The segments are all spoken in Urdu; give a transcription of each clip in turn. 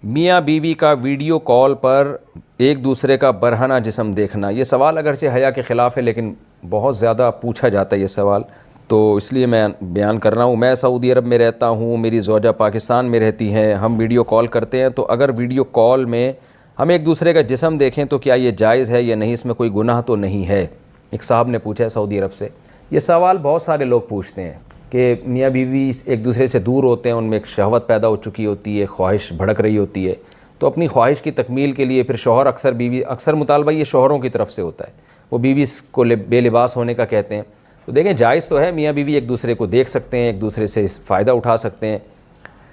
میاں بیوی کا ویڈیو کال پر ایک دوسرے کا برہنہ جسم دیکھنا، یہ سوال اگرچہ حیا کے خلاف ہے لیکن بہت زیادہ پوچھا جاتا ہے یہ سوال، تو اس لیے میں بیان کر رہا ہوں۔ میں سعودی عرب میں رہتا ہوں، میری زوجہ پاکستان میں رہتی ہیں، ہم ویڈیو کال کرتے ہیں، تو اگر ویڈیو کال میں ہم ایک دوسرے کا جسم دیکھیں تو کیا یہ جائز ہے یا نہیں، اس میں کوئی گناہ تو نہیں ہے؟ ایک صاحب نے پوچھا ہے سعودی عرب سے۔ یہ سوال بہت سارے لوگ پوچھتے ہیں کہ میاں بیوی ایک دوسرے سے دور ہوتے ہیں، ان میں ایک شہوت پیدا ہو چکی ہوتی ہے، خواہش بھڑک رہی ہوتی ہے، تو اپنی خواہش کی تکمیل کے لیے پھر شوہر اکثر مطالبہ یہ شوہروں کی طرف سے ہوتا ہے، وہ بیوی کو بے لباس ہونے کا کہتے ہیں۔ تو دیکھیں جائز تو ہے، میاں بیوی ایک دوسرے کو دیکھ سکتے ہیں، ایک دوسرے سے فائدہ اٹھا سکتے ہیں،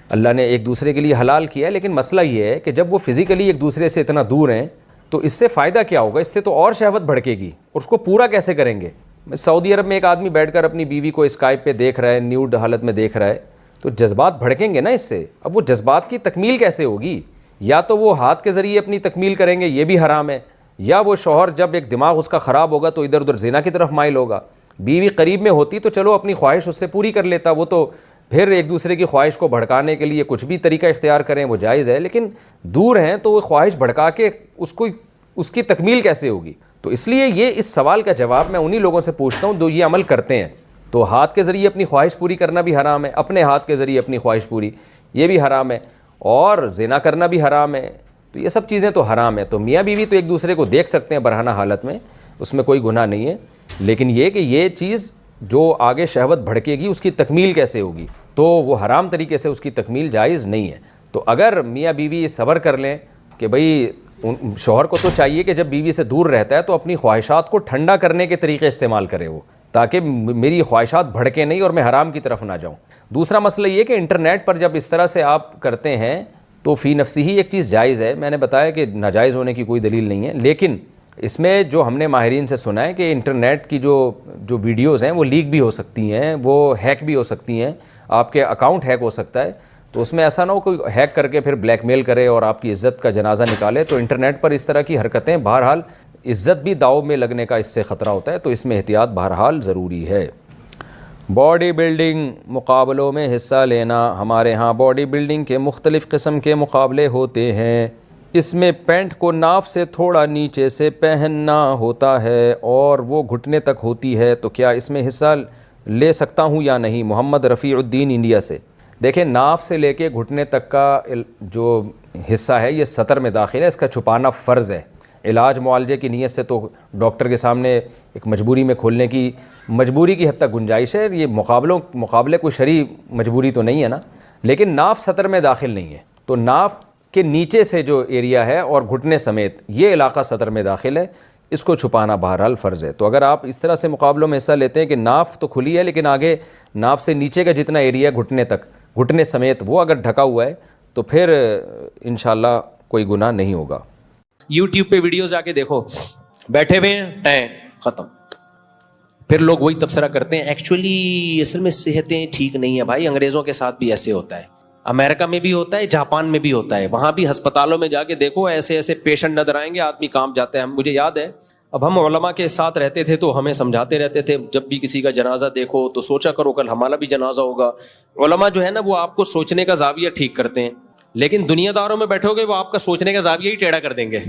اللہ نے ایک دوسرے کے لیے حلال کیا ہے، لیکن مسئلہ یہ ہے کہ جب وہ فزیکلی ایک دوسرے سے اتنا دور ہیں تو اس سے فائدہ کیا ہوگا؟ اس سے تو اور شہوت بھڑکے گی، اور اس کو پورا کیسے کریں گے؟ سعودی عرب میں ایک آدمی بیٹھ کر اپنی بیوی کو اسکائپ پہ دیکھ رہا ہے، نیوڈ حالت میں دیکھ رہا ہے، تو جذبات بھڑکیں گے نا اس سے۔ اب وہ جذبات کی تکمیل کیسے ہوگی؟ یا تو وہ ہاتھ کے ذریعے اپنی تکمیل کریں گے، یہ بھی حرام ہے، یا وہ شوہر جب ایک دماغ اس کا خراب ہوگا تو ادھر ادھر زنا کی طرف مائل ہوگا۔ بیوی قریب میں ہوتی تو چلو اپنی خواہش اس سے پوری کر لیتا، وہ تو پھر ایک دوسرے کی خواہش کو بھڑکانے کے لیے کچھ بھی طریقہ اختیار کریں وہ جائز ہے، لیکن دور ہیں تو وہ خواہش بھڑکا کے اس کی تکمیل کیسے ہوگی؟ تو اس لیے یہ اس سوال کا جواب میں انہی لوگوں سے پوچھتا ہوں جو یہ عمل کرتے ہیں۔ تو ہاتھ کے ذریعے اپنی خواہش پوری کرنا بھی حرام ہے، اپنے ہاتھ کے ذریعے اپنی خواہش پوری یہ بھی حرام ہے، اور زنا کرنا بھی حرام ہے، تو یہ سب چیزیں تو حرام ہے۔ تو میاں بیوی تو ایک دوسرے کو دیکھ سکتے ہیں برہنہ حالت میں، اس میں کوئی گناہ نہیں ہے، لیکن یہ کہ یہ چیز جو آگے شہوت بھڑکے گی اس کی تکمیل کیسے ہوگی؟ تو وہ حرام طریقے سے اس کی تکمیل جائز نہیں ہے۔ تو اگر میاں بیوی صبر کر لیں کہ بھئی شوہر کو تو چاہیے کہ جب بیوی سے دور رہتا ہے تو اپنی خواہشات کو ٹھنڈا کرنے کے طریقے استعمال کرے وہ، تاکہ میری خواہشات بھڑکے نہیں اور میں حرام کی طرف نہ جاؤں۔ دوسرا مسئلہ یہ کہ انٹرنیٹ پر جب اس طرح سے آپ کرتے ہیں تو فی نفسی ہی ایک چیز جائز ہے، میں نے بتایا کہ ناجائز ہونے کی کوئی دلیل نہیں ہے، لیکن اس میں جو ہم نے ماہرین سے سنا ہے کہ انٹرنیٹ کی جو ویڈیوز ہیں وہ لیک بھی ہو سکتی ہیں، وہ ہیک بھی ہو سکتی ہیں، آپ کے اکاؤنٹ ہیک ہو سکتا ہے، تو اس میں ایسا نہ ہو کوئی ہیک کر کے پھر بلیک میل کرے اور آپ کی عزت کا جنازہ نکالے۔ تو انٹرنیٹ پر اس طرح کی حرکتیں بہرحال عزت بھی داؤ میں لگنے کا اس سے خطرہ ہوتا ہے، تو اس میں احتیاط بہرحال ضروری ہے۔ باڈی بلڈنگ مقابلوں میں حصہ لینا، ہمارے ہاں باڈی بلڈنگ کے مختلف قسم کے مقابلے ہوتے ہیں، اس میں پینٹ کو ناف سے تھوڑا نیچے سے پہننا ہوتا ہے اور وہ گھٹنے تک ہوتی ہے، تو کیا اس میں حصہ لے سکتا ہوں یا نہیں؟ محمد رفیع الدین انڈیا سے۔ دیکھیں ناف سے لے کے گھٹنے تک کا جو حصہ ہے یہ سطر میں داخل ہے، اس کا چھپانا فرض ہے۔ علاج معالجے کی نیت سے تو ڈاکٹر کے سامنے ایک مجبوری میں کھولنے کی مجبوری کی حد تک گنجائش ہے، یہ مقابلے کوئی شرعی مجبوری تو نہیں ہے نا، لیکن ناف سطر میں داخل نہیں ہے، تو ناف کے نیچے سے جو ایریا ہے اور گھٹنے سمیت یہ علاقہ سطر میں داخل ہے، اس کو چھپانا بہرحال فرض ہے۔ تو اگر آپ اس طرح سے مقابلوں میں حصہ لیتے ہیں کہ ناف تو کھلی ہے لیکن آگے ناف سے نیچے کا جتنا ایریا گھٹنے تک، گھٹنے سمیت وہ اگر ڈھکا ہوا ہے تو پھر انشاءاللہ کوئی گناہ نہیں ہوگا۔ یوٹیوب پہ ویڈیوز آ کے دیکھو، بیٹھے ہوئے ہیں ختم، پھر لوگ وہی تبصرہ کرتے ہیں ایکچولی اصل میں صحتیں ٹھیک نہیں ہیں۔ بھائی انگریزوں کے ساتھ بھی ایسے ہوتا ہے، امریکہ میں بھی ہوتا ہے، جاپان میں بھی ہوتا ہے، وہاں بھی ہسپتالوں میں جا کے دیکھو ایسے ایسے پیشنٹ نظر آئیں گے، آدمی کانپ جاتے ہیں۔ مجھے یاد ہے اب ہم علماء کے ساتھ رہتے تھے تو ہمیں سمجھاتے رہتے تھے جب بھی کسی کا جنازہ دیکھو تو سوچا کرو کل ہمارا بھی جنازہ ہوگا۔ علماء جو ہے نا وہ آپ کو سوچنے کا زاویہ ٹھیک کرتے ہیں، لیکن دنیا داروں میں بیٹھو گے وہ آپ کا سوچنے کا زاویہ ہی ٹیڑھا کر دیں گے۔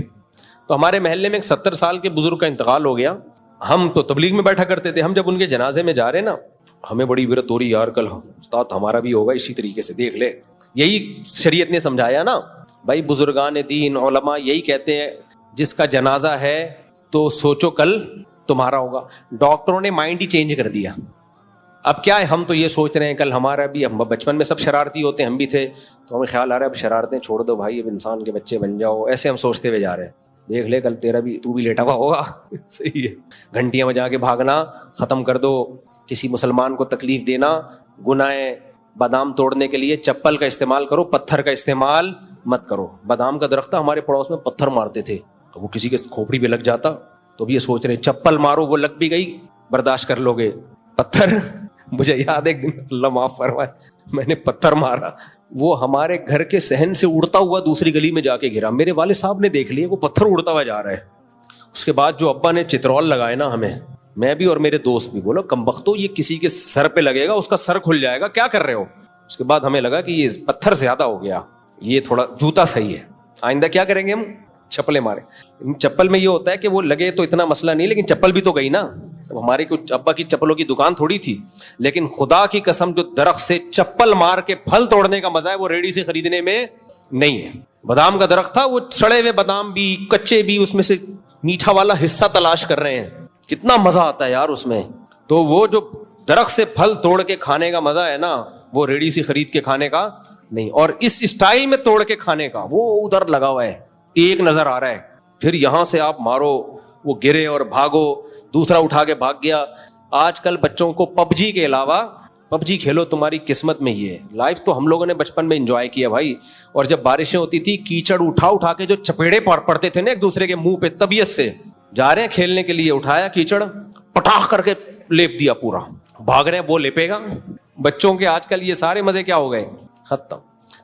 تو ہمارے محلے میں ایک 70 سال کے بزرگ کا انتقال ہو گیا، ہم تو تبلیغ میں بیٹھا کرتے تھے، ہم جب ان کے جنازے میں جا رہے نا ہمیں بڑی عبرت ہو رہی، یار کل استاد ہمارا بھی ہوگا اسی طریقے سے، دیکھ لے۔ یہی شریعت نے سمجھایا نا بھائی، بزرگان دین علماء یہی کہتے ہیں جس کا جنازہ ہے تو سوچو کل تمہارا ہوگا۔ ڈاکٹروں نے مائنڈ ہی چینج کر دیا، اب کیا ہے ہم تو یہ سوچ رہے ہیں کل ہمارا بھی، ہم بچپن میں سب شرارتی ہوتے ہیں، ہم بھی تھے، تو ہمیں خیال آ رہا ہے اب شرارتیں چھوڑ دو بھائی، اب انسان کے بچے بن جاؤ، ایسے ہم سوچتے ہوئے جا رہے ہیں، دیکھ لے کل تیرا بھی تو بھی لیٹا ہوا ہوگا۔ صحیح ہے، گھنٹیاں بجا کے بھاگنا ختم کر دو، کسی مسلمان کو تکلیف دینا گناہ ہے۔ بادام توڑنے کے لیے چپل کا استعمال کرو، پتھر کا استعمال مت کرو۔ بادام کا درخت تھا، ہمارے پڑوس میں پتھر مارتے تھے تو وہ کسی کے کھوپڑی پہ لگ جاتا، تو اب یہ سوچ رہے ہیں چپل مارو، وہ لگ بھی گئی برداشت کر لو گے، پتھر مجھے یاد ہے ایک دن، اللہ معاف فرمائے، میں نے پتھر مارا، وہ ہمارے گھر کے صحن سے اڑتا ہوا دوسری گلی میں جا کے گرا، میرے والد صاحب نے دیکھ لیا وہ پتھر اڑتا ہوا جا رہا ہے۔ اس کے بعد جو ابا نے چترول لگائے نا ہمیں، میں بھی اور میرے دوست بھی، بولا کمبختو یہ کسی کے سر پہ لگے گا اس کا سر کھل جائے گا، کیا کر رہے ہو؟ اس کے بعد ہمیں لگا کہ یہ پتھر زیادہ ہو گیا، یہ تھوڑا جوتا صحیح ہے, آئندہ کیا کریں گے ہم, چپلیں ماریں. چپل میں یہ ہوتا ہے کہ وہ لگے تو اتنا مسئلہ نہیں, لیکن چپل بھی تو گئی نا. ہمارے کچھ ابا کی چپلوں کی دکان تھوڑی تھی, لیکن خدا کی قسم جو درخت سے چپل مار کے پھل توڑنے کا مزہ ہے وہ ریڑھی سے خریدنے میں نہیں ہے. بادام کا درخت تھا, وہ سڑے ہوئے بادام بھی کچے بھی اس میں سے میٹھا والا حصہ تلاش کر رہے ہیں, کتنا مزہ آتا ہے یار اس میں. تو وہ جو درخت سے پھل توڑ کے کھانے کا مزہ ہے نا, وہ ریڑھی سے خرید کے کھانے کا نہیں. اور اس اسٹائل میں توڑ کے کھانے کا وہ ادھر لگا ہوا ہے, ایک نظر آ رہا ہے, پھر یہاں سے آپ مارو, وہ گرے اور بھاگو, دوسرا اٹھا کے بھاگ گیا. آج کل بچوں کو پب جی کے علاوہ, پب جی کھیلو تمہاری قسمت میں یہ ہے. لائف تو ہم لوگوں نے بچپن میں انجوائے کیا بھائی, اور جب بارشیں ہوتی تھی کیچڑ اٹھا کے جو چپیڑے پڑتے تھے نا ایک دوسرے کے منہ پہ, طبیعت سے جا رہے ہیں کھیلنے کے لیے, اٹھایا کیچڑ پٹاخ کر کے لیپ دیا, پورا بھاگ رہے ہیں, وہ لیپے گا. بچوں کے آج کل یہ سارے مزے کیا ہو گئے, ختم.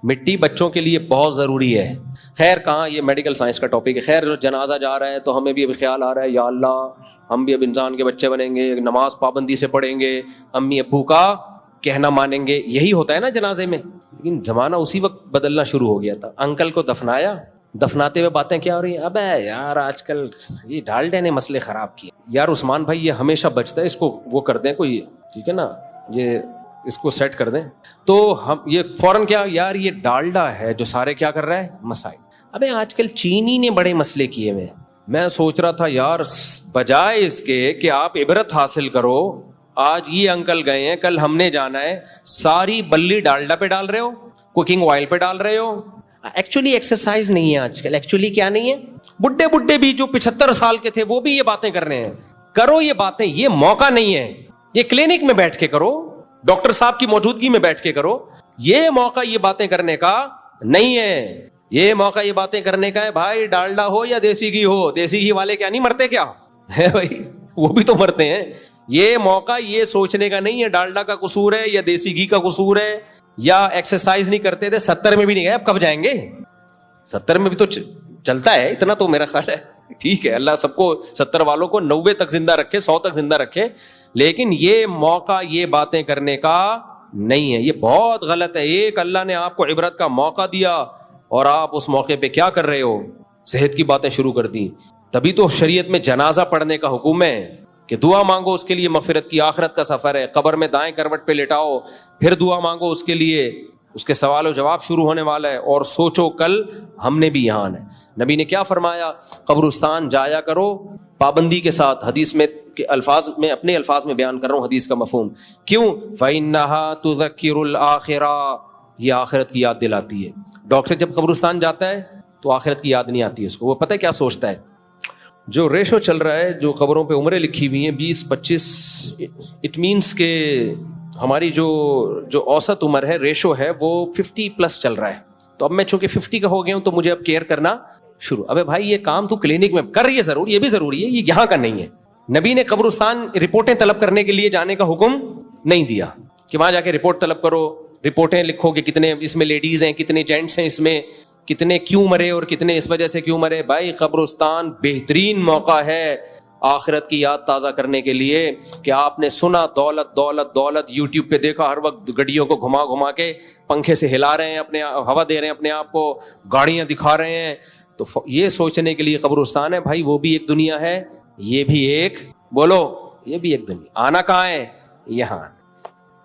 مٹی بچوں کے لیے بہت ضروری ہے. خیر کہاں یہ میڈیکل سائنس کا ٹاپک ہے. خیر جنازہ جا رہا ہے تو ہمیں بھی اب خیال آ رہا ہے, یا اللہ ہم بھی اب انسان کے بچے بنیں گے, نماز پابندی سے پڑھیں گے, امی ابو کا کہنا مانیں گے. یہی ہوتا ہے نا جنازے میں. لیکن زمانہ اسی وقت بدلنا شروع ہو گیا تھا. انکل کو دفنایا, دفناتے ہوئے باتیں کیا ہو رہی ہیں, ابے یار آج کل یہ ڈالٹے نے مسئلے خراب کیے. یار عثمان بھائی یہ ہمیشہ بچتا ہے, اس کو وہ کر دیں کوئی, ٹھیک ہے نا, یہ اس کو سیٹ کر دیں. تو ہم یہ فوراً کیا, یار یہ ڈالڈا ہے جو سارے کیا کر رہا ہے مسائل. ابے آج کل چینی نے بڑے مسئلے کیے ہوئے. میں سوچ رہا تھا یار بجائے اس کے کہ آپ عبرت حاصل کرو, آج یہ انکل گئے ہیں, کل ہم نے جانا ہے, ساری بلی ڈالڈا پہ ڈال رہے ہو, کوکنگ آئل پہ ڈال رہے ہو. ایکچولی ایکسرسائز نہیں ہے آج کل. ایکچولی کیا نہیں ہے, بڈھے بھی جو 75 سال کے تھے وہ بھی یہ باتیں کر رہے ہیں. کرو یہ باتیں, یہ موقع نہیں ہے. یہ کلینک میں بیٹھ کے کرو, ڈاکٹر صاحب کی موجودگی میں بیٹھ کے کرو. یہ موقع یہ باتیں کرنے کا نہیں ہے. یہ موقع یہ باتیں کرنے کا ہے بھائی, ڈالڈا ہو یا دیسی گھی ہو. دیسی گھی والے کیا نہیں مرتے کیا ہے بھائی, وہ بھی تو مرتے ہیں. یہ موقع یہ سوچنے کا نہیں ہے ڈالڈا کا قصور ہے یا دیسی گھی کا قصور ہے, یا ایکسرسائز نہیں کرتے تھے 70 میں بھی نہیں گئے, اب کب جائیں گے. 70 میں بھی تو چلتا ہے اتنا, تو میرا خیال ہے ٹھیک ہے. اللہ سب کو 70 والوں کو 90 تک زندہ رکھے, 100 تک زندہ رکھے. لیکن یہ موقع یہ باتیں کرنے کا نہیں ہے. یہ بہت غلط ہے. ایک اللہ نے آپ کو عبرت کا موقع دیا اور آپ اس موقع پہ کیا کر رہے ہو, صحت کی باتیں شروع کر دی. تبھی تو شریعت میں جنازہ پڑھنے کا حکم ہے کہ دعا مانگو اس کے لیے مغفرت کی, آخرت کا سفر ہے. قبر میں دائیں کروٹ پہ لٹاؤ, پھر دعا مانگو اس کے لیے, اس کے سوال و جواب شروع ہونے والا ہے. اور سوچو کل ہم نے بھی یہاں آنا ہے. نبی نے کیا فرمایا, قبرستان جایا کرو پابندی کے ساتھ. حدیث میں کے الفاظ میں اپنے الفاظ میں بیان کر رہا ہوں حدیث کا مفہوم. کیوں؟ فَإِنَّهَا تُذَكِّرُ الْآخِرَةَ, یہ آخرت کی یاد دلاتی ہے. ڈاکٹر جب قبرستان جاتا ہے تو آخرت کی یاد نہیں آتی ہے اس کو. وہ پتہ ہے کیا سوچتا ہے, جو ریشو چل رہا ہے, جو قبروں پہ عمریں لکھی ہوئی ہیں 20-25, اٹ مینس کہ ہماری جو اوسط عمر ہے, ریشو ہے, وہ 50+ چل رہا ہے. تو اب میں چونکہ 50 کا ہو گیا ہوں تو مجھے اب کیئر کرنا شروع. ابے بھائی یہ کام تو کلینک میں کر رہی ہے ضرور, یہ بھی ضروری ہے, یہ یہاں کا نہیں ہے. نبی نے قبرستان رپورٹیں طلب کرنے کے لیے جانے کا حکم نہیں دیا کہ وہاں جا کے رپورٹ طلب کرو, رپورٹیں لکھو کہ کتنے اس میں لیڈیز ہیں, کتنے جینٹس ہیں, اس میں کتنے کیوں مرے اور کتنے اس وجہ سے کیوں مرے. بھائی قبرستان بہترین موقع ہے آخرت کی یاد تازہ کرنے کے لیے. کہ آپ نے سنا دولت دولت دولت, یوٹیوب پہ دیکھا ہر وقت گڈیوں کو گھما گھما کے پنکھے سے ہلا رہے ہیں, اپنے ہوا دے رہے ہیں اپنے آپ کو, گاڑیاں دکھا رہے ہیں. تو یہ سوچنے کے لیے قبرستان ہے بھائی, وہ بھی ایک دنیا ہے, یہ بھی ایک, بولو یہ بھی ایک دنیا. آنا کہاں ہے, یہاں.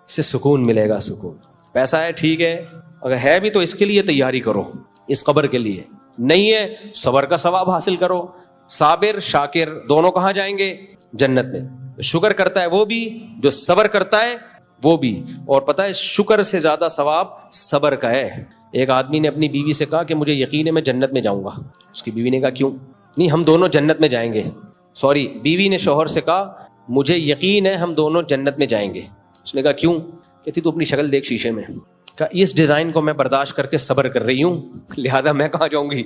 اس سے سکون ملے گا, سکون. پیسہ ہے ٹھیک ہے, اگر ہے بھی تو اس کے لیے تیاری کرو, اس قبر کے لیے. نہیں ہے صبر کا ثواب حاصل کرو. صابر شاکر دونوں کہاں جائیں گے, جنت میں. شکر کرتا ہے وہ بھی, جو صبر کرتا ہے وہ بھی. اور پتہ ہے شکر سے زیادہ ثواب صبر کا ہے. ایک آدمی نے اپنی بیوی سے کہا کہ مجھے یقین ہے میں جنت میں جاؤں گا. اس کی بیوی نے کہا کیوں؟ نہیں ہم دونوں جنت میں جائیں گے. سوری, بیوی نے شوہر سے کہا مجھے یقین ہے ہم دونوں جنت میں جائیں گے. اس نے کہا کیوں؟ کہتی تو اپنی شکل دیکھ شیشے میں. کہا اس ڈیزائن کو میں برداشت کر کے صبر کر رہی ہوں, لہذا میں کہاں جاؤں گی,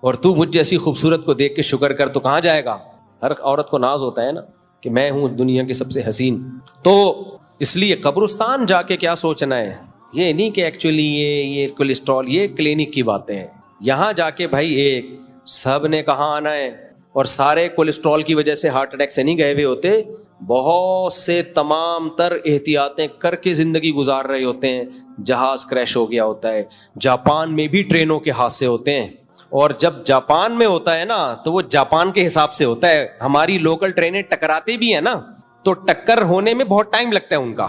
اور تو مجھ جیسی خوبصورت کو دیکھ کے شکر کر تو کہاں جائے گا. ہر عورت کو ناز ہوتا ہے نا کہ میں ہوں دنیا کی سب سے حسین. تو اس لیے قبرستان جا کے کیا سوچنا ہے, یہ نہیں کہ ایکچولی یہ کولیسٹرول, یہ کلینک کی باتیں ہیں. یہاں جا کے بھائی ایک سب نے کہاں آنا ہے, اور سارے کولیسٹرول کی وجہ سے ہارٹ اٹیک سے نہیں گئے ہوئے ہوتے, بہت سے تمام تر احتیاطیں کر کے زندگی گزار رہے ہوتے ہیں. جہاز کریش ہو گیا ہوتا ہے. جاپان میں بھی ٹرینوں کے حادثے ہوتے ہیں, اور جب جاپان میں ہوتا ہے نا تو وہ جاپان کے حساب سے ہوتا ہے. ہماری لوکل ٹرینیں ٹکراتے بھی ہیں نا تو ٹکر ہونے میں بہت ٹائم لگتا ہے, ان کا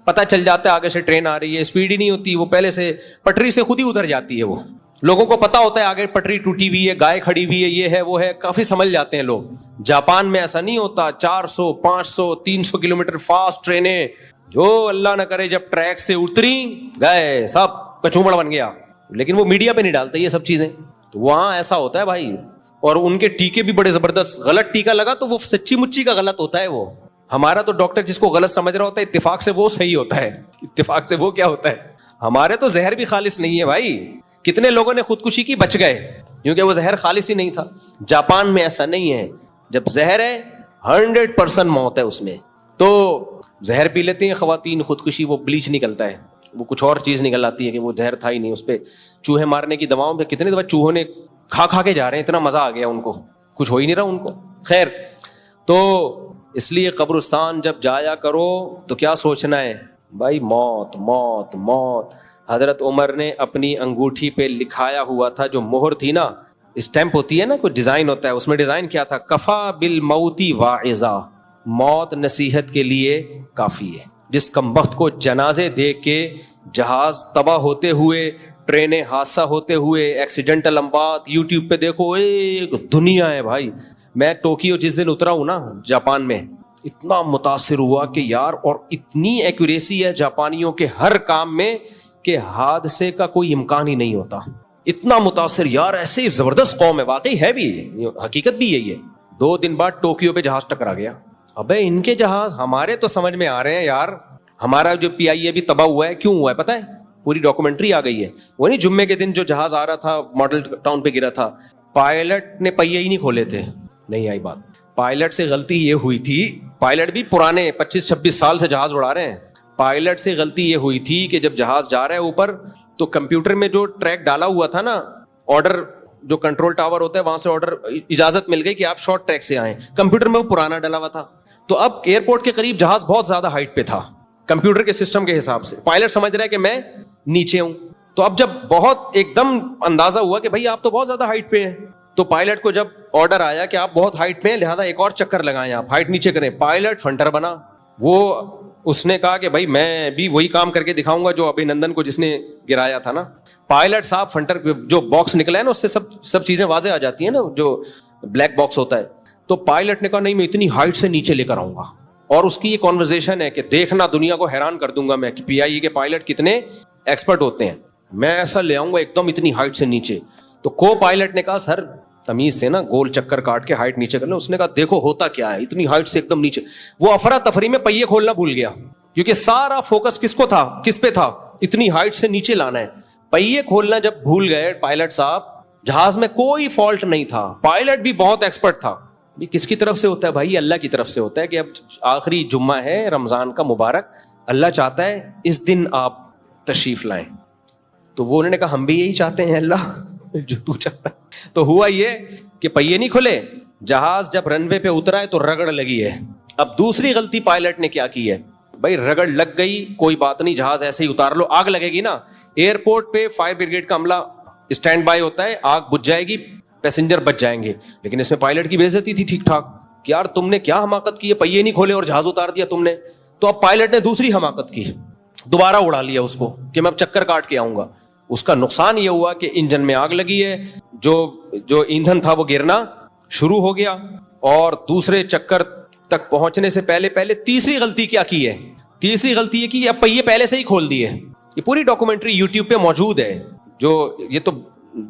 پتہ چل جاتا ہے آگے سے ٹرین آ رہی ہے, اسپیڈ ہی نہیں ہوتی, وہ پہلے سے پٹری سے خود ہی اتر جاتی ہے. وہ لوگوں کو پتا ہوتا ہے آگے پٹری ٹوٹی ہوئی ہے, گائے کھڑی ہوئی ہے, یہ ہے وہ ہے, کافی سمجھ جاتے ہیں لوگ. جاپان میں ایسا نہیں ہوتا. 400 500 300 کلومیٹر فاسٹ ٹرینیں, جو اللہ نہ کرے جب ٹریک سے اتری گئے سب کچومڑ بن گیا. لیکن وہ میڈیا پہ نہیں ڈالتے یہ سب چیزیں. تو وہاں ایسا ہوتا ہے بھائی, اور ان کے ٹیکے بھی بڑے زبردست. غلط ٹیکا لگا تو وہ سچی مچی کا غلط ہوتا ہے. وہ ہمارا تو ڈاکٹر جس کو غلط سمجھ رہا ہوتا ہے اتفاق سے وہ صحیح ہوتا ہے. اتفاق سے وہ کیا ہوتا ہے, ہمارے تو زہر بھی خالص نہیں ہے بھائی. کتنے لوگوں نے خودکشی کی, بچ گئے کیونکہ وہ زہر خالص ہی نہیں تھا. جاپان میں ایسا نہیں ہے. جب زہر ہے 100% موت ہے اس میں. تو زہر پی لیتے ہیں خواتین خودکشی, وہ بلیچ نکلتا ہے, وہ کچھ اور چیز نکل آتی ہے کہ وہ زہر تھا ہی نہیں. اس پہ چوہے مارنے کی دواؤں پہ کتنے دفعہ چوہوں نے کھا کے جا رہے ہیں, اتنا مزہ آ گیا ان کو, کچھ ہو ہی نہیں رہا ان کو. خیر, تو اس لیے قبرستان جب جایا کرو تو کیا سوچنا ہے بھائی, موت موت موت. حضرت عمر نے اپنی انگوٹھی پہ لکھایا ہوا تھا, جو مہر تھی نا, اسٹیمپ ہوتی ہے نا, کوئی ڈیزائن ہوتا ہے, اس میں ڈیزائن کیا تھا, کفا بالموتی واعظا, موت نصیحت کے لیے کافی ہے. جس کمبخت کو جنازے دیکھ کے جہاز تباہ ہوتے ہوئے, ٹرینیں حادثہ ہوتے ہوئے, ایکسیڈنٹل اموات یوٹیوب پہ دیکھو, ایک دنیا ہے بھائی. میں ٹوکیو جس دن اترا ہوں نا جاپان میں, اتنا متاثر ہوا کہ یار, اور اتنی ایکوریسی ہے جاپانیوں کے ہر کام میں کہ حادثے کا کوئی امکان ہی نہیں ہوتا. اتنا متاثر یار, ایسے زبردست قوم ہے, واقعی ہے بھی, حقیقت بھی یہی ہے. 2 دن بعد ٹوکیو پہ جہاز ٹکرا گیا. ابے ان کے جہاز ہمارے تو سمجھ میں آ رہے ہیں یار. ہمارا جو PIA بھی تباہ ہوا ہے, کیوں ہوا ہے پتہ ہے, پوری ڈاکومنٹری آ گئی ہے. وہ نہیں جمعے کے دن جو جہاز آ رہا تھا ماڈل ٹاؤن پہ گرا تھا, پائلٹ نے پہیے ہی نہیں کھولے تھے. نہیں آئی بات. پائلٹ سے غلطی یہ ہوئی تھی, پائلٹ بھی پرانے 25-26 سال سے جہاز اڑا رہے ہیں. پائلٹ سے غلطی یہ ہوئی تھی کہ جب جہاز جا رہا ہے اوپر, تو کمپیوٹر میں جو ٹریک ڈالا ہوا تھا نا, آرڈر جو کنٹرول ٹاور ہوتا ہے وہاں سے آرڈر اجازت مل گئی کہ آپ شارٹ ٹریک سے آئیں. کمپیوٹر میں وہ پرانا ڈالا ہوا تھا. تو اب ایئرپورٹ کے قریب جہاز بہت زیادہ ہائٹ پہ تھا کمپیوٹر کے سسٹم کے حساب سے. پائلٹ سمجھ رہا ہے کہ میں نیچے ہوں. تو اب جب بہت ایک دم اندازہ ہوا کہ بھائی آپ تو بہت زیادہ ہائٹ پہ ہیں, تو پائلٹ کو جب آرڈر آیا کہ آپ بہت ہائٹ پہ ہیں, لہٰذا ایک اور چکر لگائیں, آپ ہائٹ نیچے کریں. پائلٹ فنٹر بنا. وہ اس نے کہا کہ بھائی میں بھی وہی کام کر کے دکھاؤں گا جو ابھی نندن کو جس نے گرایا تھا نا. پائلٹ صاحب فنٹر جو باکس نکلا ہے نا, اس سے سب چیزیں واضح آ جاتی ہیں نا, جو بلیک باکس ہوتا ہے. تو پائلٹ نے کہا نہیں, میں اتنی ہائٹ سے نیچے لے کر آؤں گا. اور اس کی یہ کانورزیشن ہے کہ دیکھنا دنیا کو حیران کر دوں گا میں کہ PIA کے پائلٹ کتنے ایکسپرٹ ہوتے ہیں. میں ایسا لے آؤں گا ایک دم اتنی ہائٹ سے نیچے. تو کو پائلٹ نے کہا سر تمیز سے نا گول چکر کاٹ کے ہائٹ نیچے کر لیں. اس نے کہا دیکھو ہوتا کیا ہے, اتنی ہائٹ سے ایک دم نیچے. وہ افراتفری میں پہیے کھولنا بھول گیا, کیونکہ سارا فوکس کس کو تھا, کس پہ تھا, اتنی ہائٹ سے نیچے لانا ہے. پہیے کھولنا جب بھول گئے پائلٹ صاحب, جہاز میں کوئی فالٹ نہیں تھا. پائلٹ بھی بہت ایکسپرٹ تھا. کس کی طرف سے ہوتا ہے بھائی, اللہ کی طرف سے ہوتا ہے. کہ اب آخری جمعہ ہے رمضان کا مبارک, اللہ چاہتا ہے اس دن آپ تشریف لائیں. تو وہ انہوں نے کہا ہم بھی یہی چاہتے ہیں اللہ, جو تو چاہتا ہے. تو ہوا یہ کہ پہیے نہیں کھلے, جہاز جب رن وے پہ اترا ہے تو رگڑ لگی ہے. اب دوسری غلطی پائلٹ نے کیا کی ہے بھائی, رگڑ لگ گئی کوئی بات نہیں, جہاز ایسے ہی اتار لو, آگ لگے گی نا. ایئرپورٹ پہ فائر بریگیڈ کا عملہ اسٹینڈ بائی ہوتا ہے, آگ بجھ جائے گی, پیسنجر بچ جائیں گے. لیکن اس میں پائلٹ کی بے عزتی تھی ٹھیک ٹھاک کہ یار تم نے کیا حماقت کی ہے, پہیے نہیں کھولے اور جہاز اتار دیا تم نے. تو اب پائلٹ نے دوسری حماقت کی, دوبارہ اڑا لیا اس کو کہ میں اب چکر کاٹ کے آؤں گا. اس کا نقصان یہ ہوا کہ انجن میں آگ لگی ہے, جو ایندھن تھا وہ گرنا شروع ہو گیا. اور دوسرے چکر تک پہنچنے سے پہلے تیسری غلطی کیا کی ہے, تیسری غلطی یہ کی اب پہیے پہلے سے ہی کھول دیے. یہ پوری ڈاکومنٹری یوٹیوب پہ موجود ہے. جو یہ تو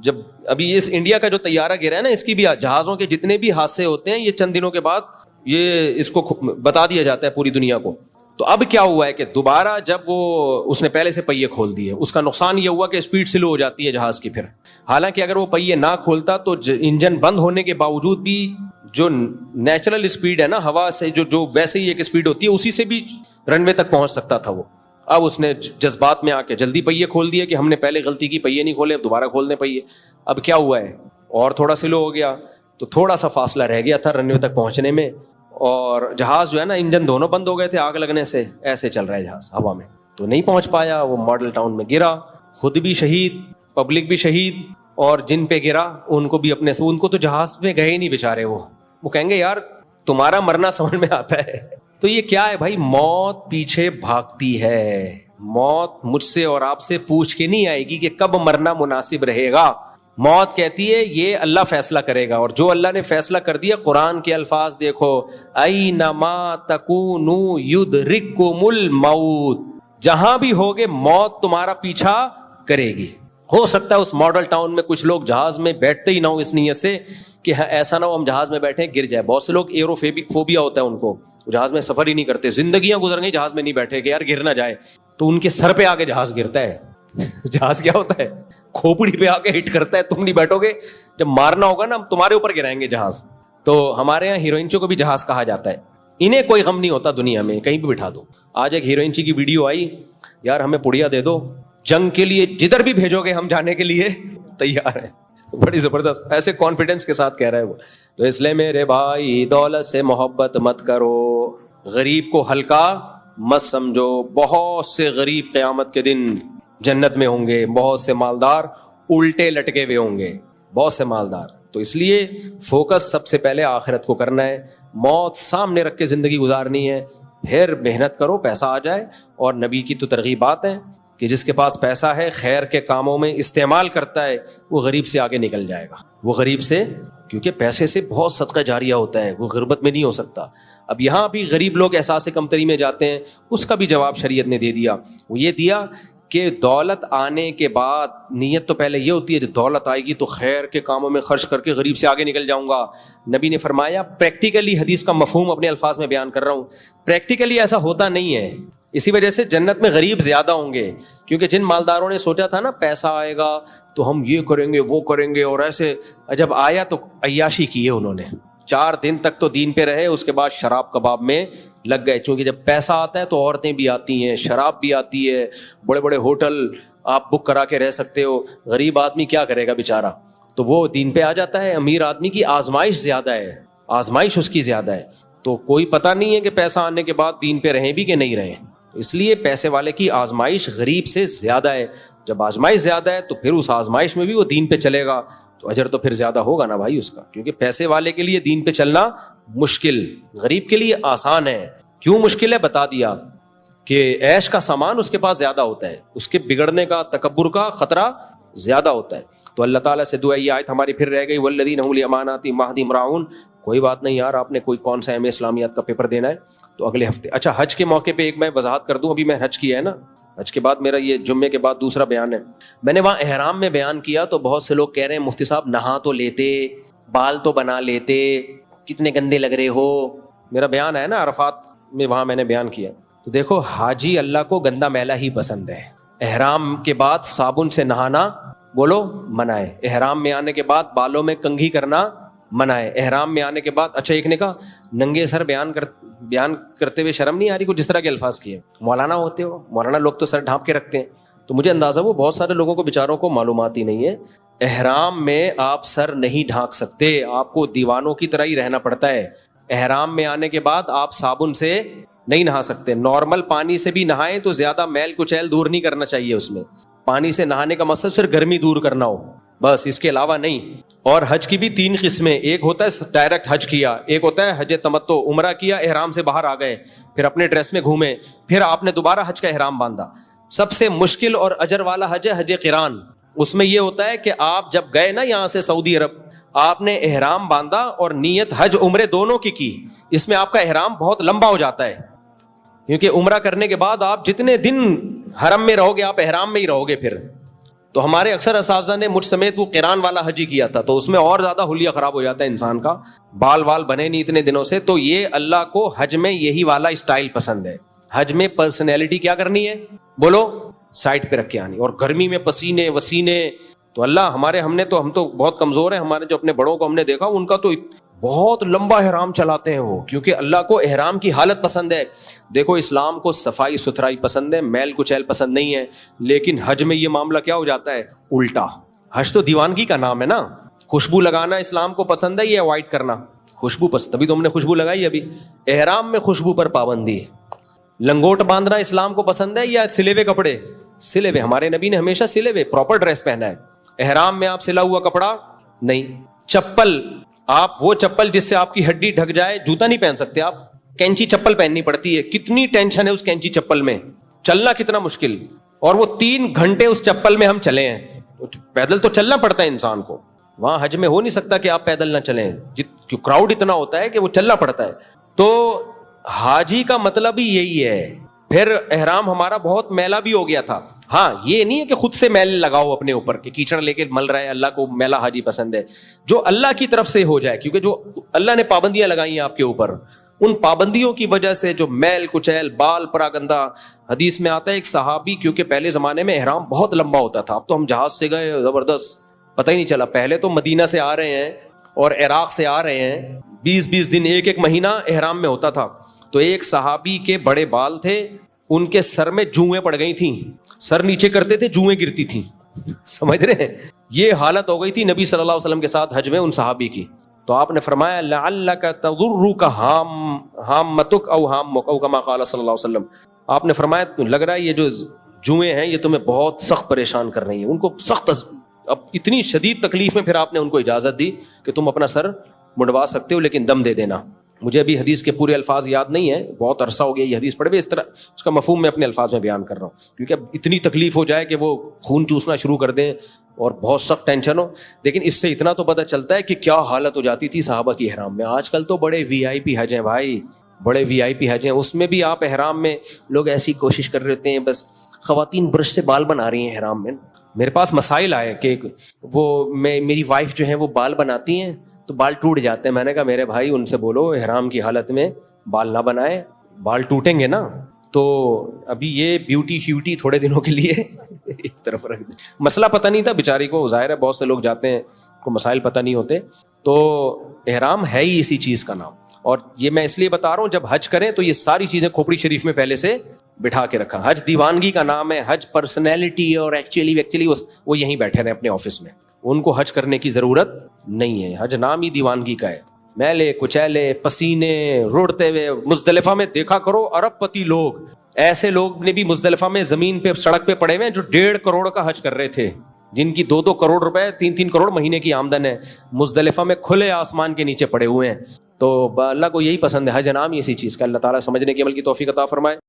جب ابھی اس انڈیا کا جو طیارہ گرا ہے نا, اس کی بھی جہازوں کے جتنے بھی حادثے ہوتے ہیں یہ چند دنوں کے بعد یہ اس کو بتا دیا جاتا ہے پوری دنیا کو. تو اب کیا ہوا ہے کہ دوبارہ جب وہ اس نے پہلے سے پہیے کھول دیے, اس کا نقصان یہ ہوا کہ اسپیڈ سلو ہو جاتی ہے جہاز کی. پھر حالانکہ اگر وہ پہیے نہ کھولتا تو انجن بند ہونے کے باوجود بھی جو نیچرل اسپیڈ ہے نا ہوا سے, جو ویسے ہی ایک اسپیڈ ہوتی ہے, اسی سے بھی رن وے تک پہنچ سکتا تھا وہ. اب اس نے جذبات میں آ کے جلدی پہیے کھول دیے کہ ہم نے پہلے غلطی کی, پہیے نہیں کھولے, اب دوبارہ کھول دیں پہیے. اب کیا ہوا ہے, اور تھوڑا سلو ہو گیا, تو تھوڑا سا فاصلہ رہ گیا تھا رن وے تک پہنچنے میں, اور جہاز جو ہے نا انجن دونوں بند ہو گئے تھے آگ لگنے سے, ایسے چل رہا ہے جہاز ہوا میں, تو نہیں پہنچ پایا, وہ ماڈل ٹاؤن میں گرا, خود بھی شہید, پبلک بھی شہید, اور جن پہ گرا ان کو بھی اپنے سے, ان کو تو جہاز میں گئے نہیں بیچارے, وہ کہیں گے یار تمہارا مرنا سمجھ میں آتا ہے. تو یہ کیا ہے بھائی, موت پیچھے بھاگتی ہے. موت مجھ سے اور آپ سے پوچھ کے نہیں آئے گی کہ کب مرنا مناسب رہے گا. موت کہتی ہے یہ اللہ فیصلہ کرے گا, اور جو اللہ نے فیصلہ کر دیا, قرآن کے الفاظ دیکھو, اینما تکونوا یدرککم الموت, جہاں بھی ہوگے موت تمہارا پیچھا کرے گی. ہو سکتا ہے اس ماڈل ٹاؤن میں کچھ لوگ جہاز میں بیٹھتے ہی نہ ہو اس نیت سے کہ ایسا نہ ہو ہم جہاز میں بیٹھے گر جائے. بہت سے لوگ ایروفوبیا ہوتا ہے ان کو, جہاز میں سفر ہی نہیں کرتے, زندگیاں گزر گئی جہاز میں نہیں بیٹھے کہ یار گر نہ جائے, تو ان کے سر پہ آ کے جہاز گرتا ہے. جہاز کیا ہوتا ہے, کھوپڑی پہ آ کے ہٹ کرتا ہے, تم نہیں بیٹھو گے, جب مارنا ہوگا نا ہم تمہارے اوپر گرائیں گے جہاز. تو ہمارے یہاں ہیروئنچوں کو بھی جہاز کہا جاتا ہے. انہیں کوئی غم نہیں ہوتا دنیا میں, کہیں بھی بٹھا دو. آج ایک ہیروئنچی کی ویڈیو آئی, یار ہمیں پڑیا دے دو, جنگ کے لیے جدھر بھی بھیجو گے ہم جانے کے لیے تیار ہیں. بڑی زبردست ایسے کانفیڈنس کے ساتھ کہہ رہا ہے وہ. تو اس لیے میرے بھائی دولت سے محبت مت کرو, غریب کو ہلکا مت سمجھو. بہت سے غریب قیامت کے دن جنت میں ہوں گے, بہت سے مالدار الٹے لٹکے ہوئے ہوں گے, بہت سے مالدار. تو اس لیے فوکس سب سے پہلے آخرت کو کرنا ہے, موت سامنے رکھ کے زندگی گزارنی ہے, پھر محنت کرو پیسہ آ جائے. اور نبی کی تو ترغیبات ہیں کہ جس کے پاس پیسہ ہے خیر کے کاموں میں استعمال کرتا ہے, وہ غریب سے آگے نکل جائے گا. وہ غریب سے, کیونکہ پیسے سے بہت صدقہ جاریہ ہوتا ہے, وہ غربت میں نہیں ہو سکتا. اب یہاں بھی غریب لوگ احساس کمتری میں جاتے ہیں, اس کا بھی جواب شریعت نے دے دیا. وہ یہ دیا کہ دولت آنے کے بعد نیت تو پہلے یہ ہوتی ہے, جب دولت آئے گی تو خیر کے کاموں میں خرچ کر کے غریب سے آگے نکل جاؤں گا. نبی نے فرمایا, پریکٹیکلی حدیث کا مفہوم اپنے الفاظ میں بیان کر رہا ہوں, پریکٹیکلی ایسا ہوتا نہیں ہے. اسی وجہ سے جنت میں غریب زیادہ ہوں گے, کیونکہ جن مالداروں نے سوچا تھا نا پیسہ آئے گا تو ہم یہ کریں گے وہ کریں گے, اور ایسے جب آیا تو عیاشی کی ہے انہوں نے. 4 دن تک تو دین پہ رہے, اس کے بعد شراب کباب میں لگ گئے. چونکہ جب پیسہ آتا ہے تو عورتیں بھی آتی ہیں, شراب بھی آتی ہے, بڑے بڑے ہوٹل آپ بک کرا کے رہ سکتے ہو. غریب آدمی کیا کرے گا بیچارہ, تو وہ دین پہ آ جاتا ہے. امیر آدمی کی آزمائش زیادہ ہے, آزمائش اس کی زیادہ ہے, تو کوئی پتہ نہیں ہے کہ پیسہ آنے کے بعد دین پہ رہیں بھی کہ نہیں رہیں. اس لیے پیسے والے کی آزمائش غریب سے زیادہ ہے. جب آزمائش زیادہ ہے تو پھر اس آزمائش میں بھی وہ دین پہ چلے گا تو اجر تو پھر زیادہ ہوگا نا بھائی اس کا. کیونکہ پیسے والے کے لیے دین پہ چلنا مشکل, غریب کے لیے آسان ہے. کیوں مشکل ہے بتا دیا, کہ عیش کا سامان اس کے پاس زیادہ ہوتا ہے, اس کے بگڑنے کا تکبر کا خطرہ زیادہ ہوتا ہے. تو اللہ تعالیٰ سے دعا, یہ آیت ہماری پھر رہ گئی, والذین هم لاماناتہم وعہدہم راعون. کوئی بات نہیں یار, آپ نے کون سا ایم اے اسلامیات کا پیپر دینا ہے تو اگلے ہفتے. اچھا حج کے موقع پہ ایک میں وضاحت کر دوں, ابھی میں حج کیا ہے نا, حج کے بعد میرا یہ جمعے کے بعد دوسرا بیان ہے. میں نے وہاں احرام میں بیان کیا تو بہت سے لوگ کہہ رہے ہیں مفتی صاحب نہا تو لیتے, بال تو بنا لیتے, کتنے گندے لگ رہے ہو. میرا بیان ہے نا عرفات میں, وہاں میں نے بیان کیا. تو دیکھو حاجی اللہ کو گندا میلا ہی پسند ہے. احرام کے بعد صابن سے نہانا بولو منع ہے, احرام میں آنے کے بعد بالوں میں کنگھی کرنا منع ہے, احرام میں آنے کے بعد. اچھا ایک نے کہا ننگے سر بیان کرتے ہوئے شرم نہیں آ رہی, کو جس طرح کے الفاظ کیے. مولانا ہوتے ہو, مولانا لوگ تو سر ڈھانپ کے رکھتے ہیں. تو مجھے اندازہ وہ بہت سارے لوگوں کو بیچاروں کو معلومات ہی نہیں ہے. احرام میں آپ سر نہیں ڈھانک سکتے, آپ کو دیوانوں کی طرح ہی رہنا پڑتا ہے. احرام میں آنے کے بعد آپ صابن سے نہیں نہا سکتے. نارمل پانی سے بھی نہائیں تو زیادہ میل کچیل دور نہیں کرنا چاہیے. اس میں پانی سے نہانے کا مقصد صرف گرمی دور کرنا ہو بس, اس کے علاوہ نہیں. اور حج کی بھی 3 قسمیں, ایک ہوتا ہے ڈائریکٹ حج کیا, ایک ہوتا ہے حج تمتع, عمرہ کیا, احرام سے باہر آ گئے, پھر اپنے ڈریس میں گھومے, پھر آپ نے دوبارہ حج کا احرام باندھا. سب سے مشکل اور اجر والا حج ہے حج قران. اس میں یہ ہوتا ہے کہ آپ جب گئے نا یہاں سے سعودی عرب, آپ نے احرام باندھا اور نیت حج عمرے دونوں کی. اس میں آپ کا احرام بہت لمبا ہو جاتا ہے, کیونکہ عمرہ کرنے کے بعد آپ جتنے دن حرم میں رہو گے آپ احرام میں ہی رہو گے. پھر تو ہمارے اکثر اساتذہ نے مجھ سمیت وہ قران والا حج ہی کیا تھا, تو اس میں اور زیادہ حلیہ خراب ہو جاتا ہے انسان کا, بال بنے نہیں اتنے دنوں سے. تو یہ اللہ کو حج میں یہی والا اسٹائل پسند ہے. حج میں پرسنالٹی کیا کرنی ہے بولو, سائڈ پہ رکھ کے آنی, اور گرمی میں پسینے وسینے. تو اللہ ہم تو بہت کمزور ہیں. ہمارے جو اپنے بڑوں کو ہم نے دیکھا ان کا تو بہت لمبا احرام چلاتے ہیں وہ, کیونکہ اللہ کو احرام کی حالت پسند ہے. دیکھو اسلام کو صفائی ستھرائی پسند ہے, میل کچیل پسند نہیں ہے. لیکن حج میں یہ معاملہ کیا ہو جاتا ہے الٹا. حج تو دیوانگی کا نام ہے نا, خوشبو لگانا اسلام کو پسند ہے, یہ اوائڈ کرنا. خوشبو پسند, تبھی تو ہم نے خوشبو لگائی ابھی. احرام میں خوشبو پر پابندی. لنگوٹ باندھنا اسلام کو پسند ہے یا سلے ہوئے کپڑے؟ سلے ہوئے. ہمارے نبی نے ہمیشہ سلے ہوئے پراپر ڈریس پہنا ہے. احرام میں آپ سلا ہوا کپڑا نہیں. چپل, آپ وہ چپل جس سے آپ کی ہڈی ڈھک جائے, جوتا نہیں پہن سکتے آپ, کینچی چپل پہننی پڑتی ہے. کتنی ٹینشن ہے اس کینچی چپل میں, چلنا کتنا مشکل. اور وہ 3 گھنٹے اس چپل میں ہم چلے ہیں. پیدل تو چلنا پڑتا ہے انسان کو, وہاں حج میں ہو نہیں سکتا کہ آپ پیدل نہ چلیں, کیوں کراؤڈ اتنا ہوتا ہے کہ وہ چلنا پڑتا ہے. تو حاجی کا مطلب ہی یہی ہے. پھر احرام ہمارا بہت میلا بھی ہو گیا تھا. ہاں یہ نہیں ہے کہ خود سے میل لگاؤ اپنے اوپر کہ کیچڑ لے کے مل رہا ہے, اللہ کو میلا حاجی پسند ہے. جو اللہ کی طرف سے ہو جائے, کیونکہ جو اللہ نے پابندیاں لگائی ہیں آپ کے اوپر, ان پابندیوں کی وجہ سے جو میل کچیل, بال پراگندہ. حدیث میں آتا ہے ایک صحابی, کیونکہ پہلے زمانے میں احرام بہت لمبا ہوتا تھا, اب تو ہم جہاز سے گئے زبردست, پتہ ہی نہیں چلا. پہلے تو مدینہ سے آ رہے ہیں اور عراق سے آ رہے ہیں, 20 دن, ایک مہینہ احرام میں ہوتا تھا. تو ایک صحابی کے بڑے بال تھے, ان کے سر میں جوئیں پڑ گئی تھیں, سر نیچے کرتے تھے جوئیں گرتی تھیں. سمجھ رہے ہیں, یہ حالت ہو گئی تھی نبی صلی اللہ علیہ وسلم کے ساتھ حج میں ان صحابی کی. تو آپ نے فرمایا لعلک تضرک حامتک او حامک او کما قال صلی اللہ علیہ وسلم. آپ نے فرمایا لگ رہا ہے یہ جو جوئیں ہیں یہ تمہیں بہت سخت پریشان کر رہی ہیں, ان کو سخت. اب اتنی شدید تکلیف میں پھر آپ نے ان کو اجازت دی کہ تم اپنا سر منڈوا سکتے ہو لیکن دم دے دینا. مجھے ابھی حدیث کے پورے الفاظ یاد نہیں ہیں, بہت عرصہ ہو گیا یہ حدیث پڑھے ہوئے, اس طرح اس کا مفہوم میں اپنے الفاظ میں بیان کر رہا ہوں, کیونکہ اب اتنی تکلیف ہو جائے کہ وہ خون چوسنا شروع کر دیں اور بہت سخت ٹینشن ہو. لیکن اس سے اتنا تو پتہ چلتا ہے کہ کیا حالت ہو جاتی تھی صحابہ کی احرام میں. آج کل تو بڑے VIP حج ہیں بھائی, بڑے VIP حج ہیں, اس میں بھی آپ احرام میں لوگ ایسی کوشش کر رہے ہوتے ہیں, بس خواتین برش سے بال بنا رہی ہیں احرام میں. میرے پاس مسائل آئے کہ وہ میری وائف جو ہیں وہ بال بناتی ہیں تو بال ٹوٹ جاتے ہیں. میں نے کہا میرے بھائی ان سے بولو احرام کی حالت میں بال نہ بنائیں, بال ٹوٹیں گے نا. تو ابھی یہ بیوٹی تھوڑے دنوں کے لیے ایک طرف رکھ دیں. مسئلہ پتہ نہیں تھا بیچاری کو, ظاہر ہے بہت سے لوگ جاتے ہیں کو مسائل پتہ نہیں ہوتے. تو احرام ہے ہی اسی چیز کا نام. اور یہ میں اس لیے بتا رہا ہوں جب حج کریں تو یہ ساری چیزیں کھوپڑی شریف میں پہلے سے بٹھا کے رکھا. حج دیوانگی کا نام ہے, حج پرسنالٹی, اور ایکچولی وہ یہیں بیٹھے رہے اپنے آفس میں, ان کو حج کرنے کی ضرورت نہیں ہے. حج نام ہی دیوانگی کا ہے. میلے کچیلے پسینے روڑتے ہوئے مزدلفہ میں دیکھا کرو, ارب پتی لوگ, ایسے لوگ نے بھی مزدلفہ میں زمین پہ سڑک پہ پڑے ہوئے جو 1.5 کروڑ کا حج کر رہے تھے, جن کی 2 کروڑ روپے 3 کروڑ مہینے کی آمدن ہے, مزدلفہ میں کھلے آسمان کے نیچے پڑے ہوئے ہیں. تو اللہ کو یہی پسند ہے, حج نام ہی اسی چیز کا. اللہ تعالیٰ سمجھنے کے عمل کی توفیق عطا فرمائے.